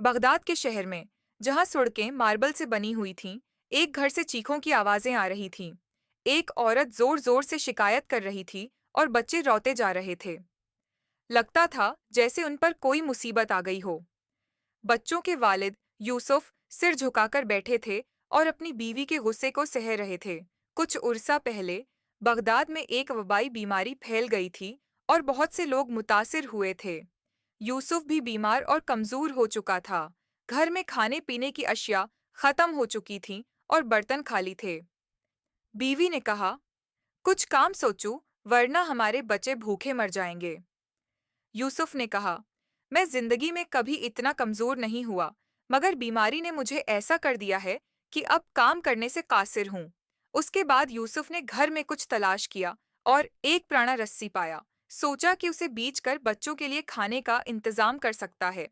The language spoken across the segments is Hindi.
बगदाद के शहर में, जहां सड़कें मार्बल से बनी हुई थीं, एक घर से चीखों की आवाजें आ रही थीं। एक औरत जोर जोर से शिकायत कर रही थी और बच्चे रोते जा रहे थे। लगता था जैसे उन पर कोई मुसीबत आ गई हो। बच्चों के वालिद यूसुफ सिर झुकाकर बैठे थे और अपनी बीवी के गुस्से को सह रहे थे। कुछ उरसा पहले बगदाद में एक वबाई बीमारी फैल गई थी और बहुत से लोग मुतासिर हुए थे। यूसुफ भी बीमार और कमजोर हो चुका था। घर में खाने पीने की अशिया खत्म हो चुकी थीं और बर्तन खाली थे। बीवी ने कहा, कुछ काम सोचो, वरना हमारे बच्चे भूखे मर जाएंगे। यूसुफ ने कहा, मैं जिंदगी में कभी इतना कमजोर नहीं हुआ, मगर बीमारी ने मुझे ऐसा कर दिया है कि अब काम करने से कासिर हूँ। उसके बाद यूसुफ ने घर में कुछ तलाश किया और एक पुराना रस्सी पाया। सोचा कि उसे बीच कर बच्चों के लिए खाने का इंतजाम कर सकता है।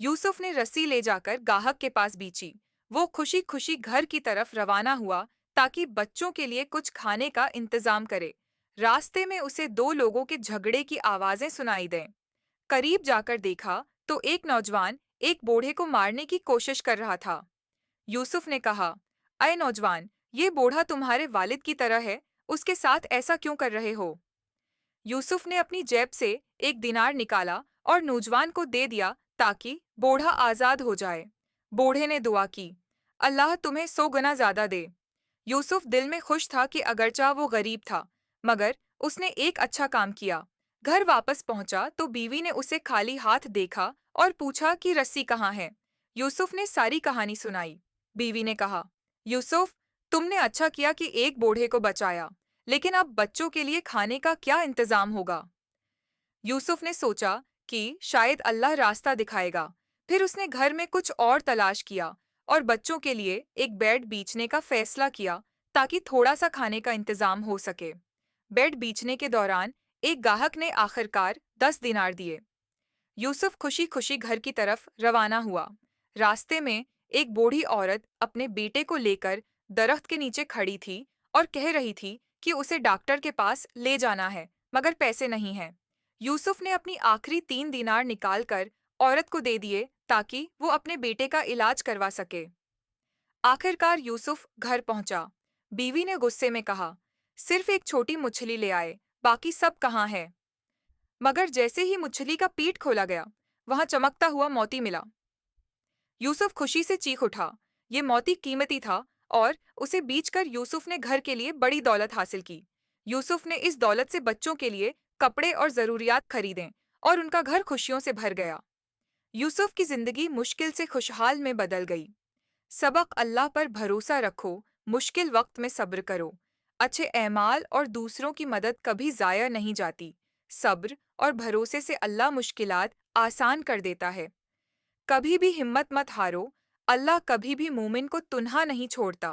यूसुफ ने रस्सी ले जाकर गाहक के पास बेची। वो खुशी खुशी घर की तरफ रवाना हुआ ताकि बच्चों के लिए कुछ खाने का इंतजाम करे। रास्ते में उसे दो लोगों के झगड़े की आवाजें सुनाई दें। करीब जाकर देखा तो एक नौजवान एक बूढ़े को मारने की कोशिश कर रहा था। यूसुफ ने कहा, अय नौजवान, ये बूढ़ा तुम्हारे वालिद की तरह है, उसके साथ ऐसा क्यों कर रहे हो? यूसुफ ने अपनी जेब से एक दिनार निकाला और नौजवान को दे दिया ताकि बूढ़ा आजाद हो जाए। बूढ़े ने दुआ की, अल्लाह तुम्हें 100 गुना ज्यादा दे। यूसुफ दिल में खुश था कि अगरचा वो गरीब था, मगर उसने एक अच्छा काम किया। घर वापस पहुंचा तो बीवी ने उसे खाली हाथ देखा और पूछा कि रस्सी कहाँ है। यूसुफ ने सारी कहानी सुनाई। बीवी ने कहा, यूसुफ, तुमने अच्छा किया कि एक बूढ़े को बचाया, लेकिन अब बच्चों के लिए खाने का क्या इंतजाम होगा? यूसुफ ने सोचा कि शायद अल्लाह रास्ता दिखाएगा। फिर उसने घर में कुछ और तलाश किया और बच्चों के लिए एक बेड बेचने का फैसला किया ताकि थोड़ा सा खाने का इंतजाम हो सके। बेड बेचने के दौरान एक गाहक ने आखिरकार 10 दिनार दिए। यूसुफ खुशी खुशी घर की तरफ रवाना हुआ। रास्ते में एक बूढ़ी औरत अपने बेटे को लेकर दरख्त के नीचे खड़ी थी और कह रही थी कि उसे डॉक्टर के पास ले जाना है, मगर पैसे नहीं हैं। यूसुफ ने अपनी आखिरी 3 दिनार निकालकर औरत को दे दिए ताकि वो अपने बेटे का इलाज करवा सके। आखिरकार यूसुफ घर पहुंचा। बीवी ने गुस्से में कहा, सिर्फ एक छोटी मछली ले आए, बाकी सब कहाँ है? मगर जैसे ही मछली का पीठ खोला गया, वहां चमकता हुआ मोती मिला। यूसुफ खुशी से चीख उठा। ये मोती कीमती था और उसे बेचकर यूसुफ ने घर के लिए बड़ी दौलत हासिल की। यूसुफ ने इस दौलत से बच्चों के लिए कपड़े और जरूरियात खरीदे और उनका घर खुशियों से भर गया। यूसुफ की जिंदगी मुश्किल से खुशहाल में बदल गई। सबक, अल्लाह पर भरोसा रखो, मुश्किल वक्त में सब्र करो। अच्छे एमाल और दूसरों की मदद कभी जाया नहीं जाती। सब्र और भरोसे से अल्लाह मुश्किलात आसान कर देता है। कभी भी हिम्मत मत हारो, अल्लाह कभी भी मोमिन को तुन्हा नहीं छोड़ता।